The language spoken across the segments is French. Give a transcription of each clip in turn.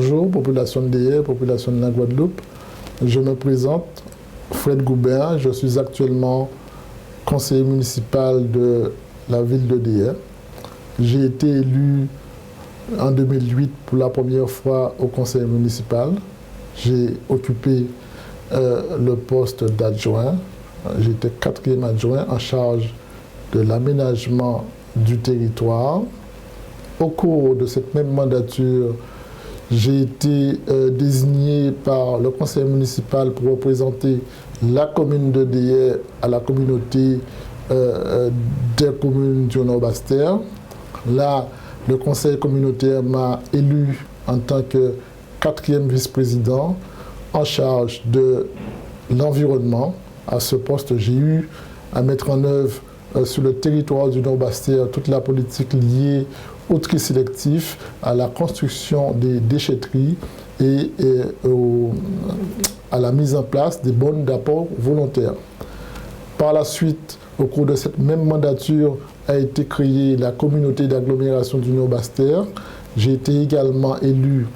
Bonjour, population de DIE, population de la Guadeloupe. Je me présente, Fred Goubert, je suis actuellement conseiller municipal de la ville de DIE. J'ai été élu en 2008 pour la première fois au conseil municipal. J'ai occupé le poste d'adjoint. J'étais 4e adjoint en charge de l'aménagement du territoire. Au cours de cette même mandature, j'ai été désigné par le conseil municipal pour représenter la commune de DIE à la communauté des communes du Nord-Bastère. Là, le conseil communautaire m'a élu en tant que 4e vice-président en charge de l'environnement. À ce poste, j'ai eu à mettre en œuvre sur le territoire du Nord-Bastère toute la politique liée au tri sélectif, à la construction des déchetteries et à la mise en place des bonnes d'apport volontaires. Par la suite, au cours de cette même mandature, a été créée la communauté d'agglomération du Nord-Bastère. J'ai été également élu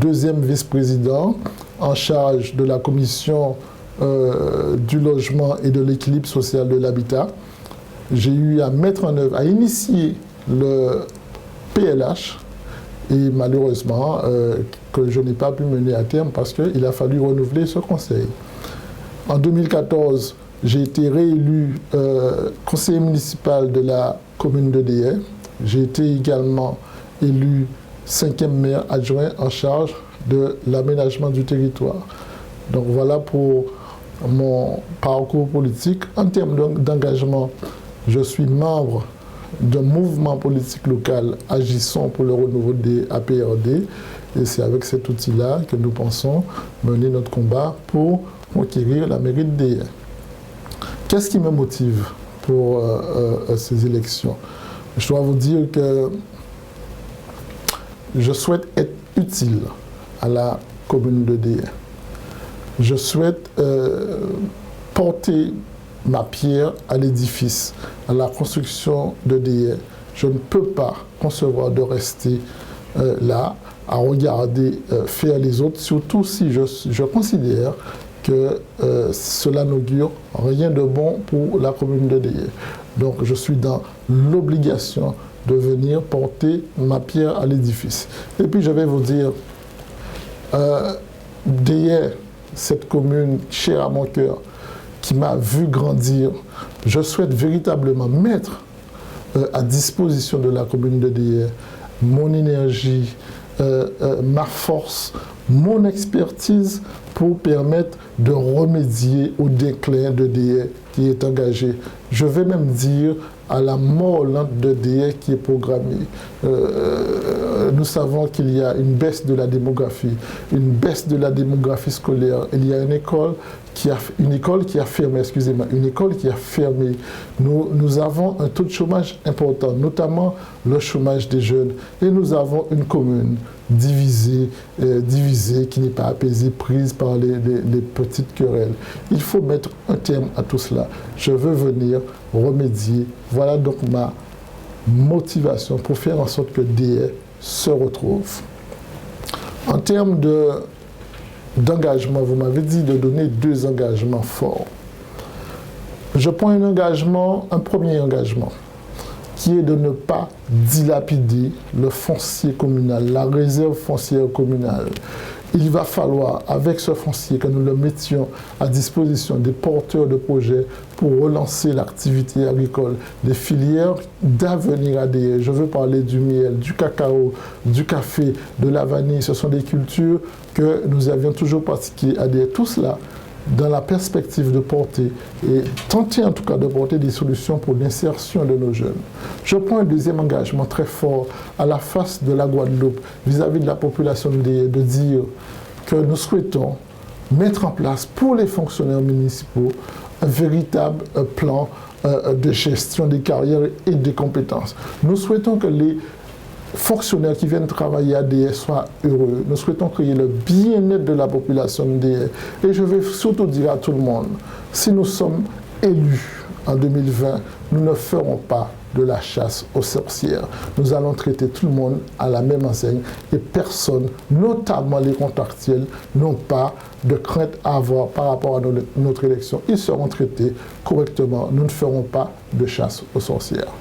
2e vice-président en charge de la commission du logement et de l'équilibre social de l'habitat. J'ai eu à mettre en œuvre, à initier le PLH et malheureusement que je n'ai pas pu mener à terme parce qu'il a fallu renouveler ce conseil. En 2014, j'ai été réélu conseiller municipal de la commune de DIE. J'ai été également élu 5e maire adjoint en charge de l'aménagement du territoire. Donc voilà pour mon parcours politique. En termes d'engagement, je suis membre d'un mouvement politique local agissant pour le renouveau des APRD. Et c'est avec cet outil-là que nous pensons mener notre combat pour conquérir la mairie de DIE. Qu'est-ce qui me motive pour ces élections? Je dois vous dire que je souhaite être utile à la commune de DIE. Je souhaite porter ma pierre à l'édifice, à la construction de DIE. Je ne peux pas concevoir de rester là à regarder faire les autres, surtout si je considère que cela n'augure rien de bon pour la commune de DIE. Donc je suis dans l'obligation de venir porter ma pierre à l'édifice. Et puis je vais vous dire, DIE, cette commune chère à mon cœur, qui m'a vu grandir, je souhaite véritablement mettre à disposition de la commune de DIE mon énergie, ma force, mon expertise pour permettre de remédier au déclin de DIE qui est engagé. Je vais même dire à la mort lente de DIE qui est programmée. Nous savons qu'il y a une baisse de la démographie scolaire. Il y a une école qui a fermé. Nous avons un taux de chômage important, notamment le chômage des jeunes. Et nous avons une commune divisée, qui n'est pas apaisée, prise par les petites querelles. Il faut mettre un terme à tout cela. Je veux venir remédier. Voilà donc ma motivation pour faire en sorte que DIE se retrouve. En termes d'engagement, vous m'avez dit de donner 2 engagements forts. Je prends un premier engagement, qui est de ne pas dilapider le foncier communal, la réserve foncière communale. Il va falloir, avec ce foncier, que nous le mettions à disposition des porteurs de projets pour relancer l'activité agricole, des filières d'avenir à DIE. Je veux parler du miel, du cacao, du café, de la vanille. Ce sont des cultures que nous avions toujours pratiquées à DIE. Tout cela dans la perspective de porter, et tenter en tout cas de porter des solutions pour l'insertion de nos jeunes. Je prends un deuxième engagement très fort à la face de la Guadeloupe vis-à-vis de la population de DIE, de dire que nous souhaitons mettre en place pour les fonctionnaires municipaux un véritable plan de gestion des carrières et des compétences. Nous souhaitons que les fonctionnaires qui viennent travailler à DIE soient heureux. Nous souhaitons créer le bien-être de la population de DIE. Et je vais surtout dire à tout le monde, si nous sommes élus en 2020, nous ne ferons pas de la chasse aux sorcières. Nous allons traiter tout le monde à la même enseigne et personne, notamment les contractuels, n'ont pas de crainte à avoir par rapport à notre élection. Ils seront traités correctement. Nous ne ferons pas de chasse aux sorcières.